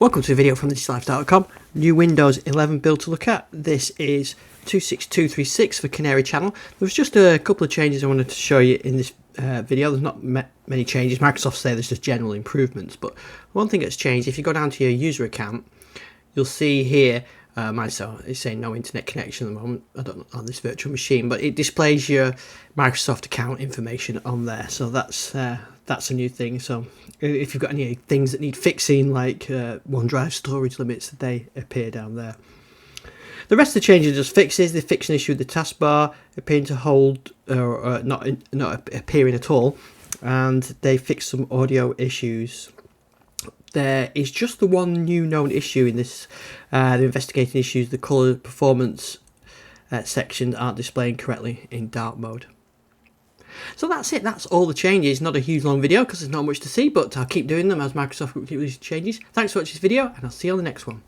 Welcome to a video from thisLifestyle.com. New Windows 11 build to look at. This is 26236 for Canary Channel. There was just a couple of changes I wanted to show you in this video. There's not many changes. Microsoft say there's just general improvements, but one thing that's changed, if you go down to your user account, you'll see here, myself, it's saying no internet connection at the moment, I don't know, on this virtual machine, but it displays your Microsoft account information on there. So that's a new thing. So if you've got any things that need fixing, like OneDrive storage limits, they appear down there. The rest of the changes are just fixes. They fix an issue with the taskbar appearing to hold or not appearing at all, and they fix some audio issues. There is just the one new known issue in this. They're investigating issues. The colour performance sections aren't displaying correctly in dark mode. So that's it. That's all the changes. Not a huge long video because there's not much to see, but I'll keep doing them as Microsoft keeps releasing changes. Thanks for watching this video, and I'll see you on the next one.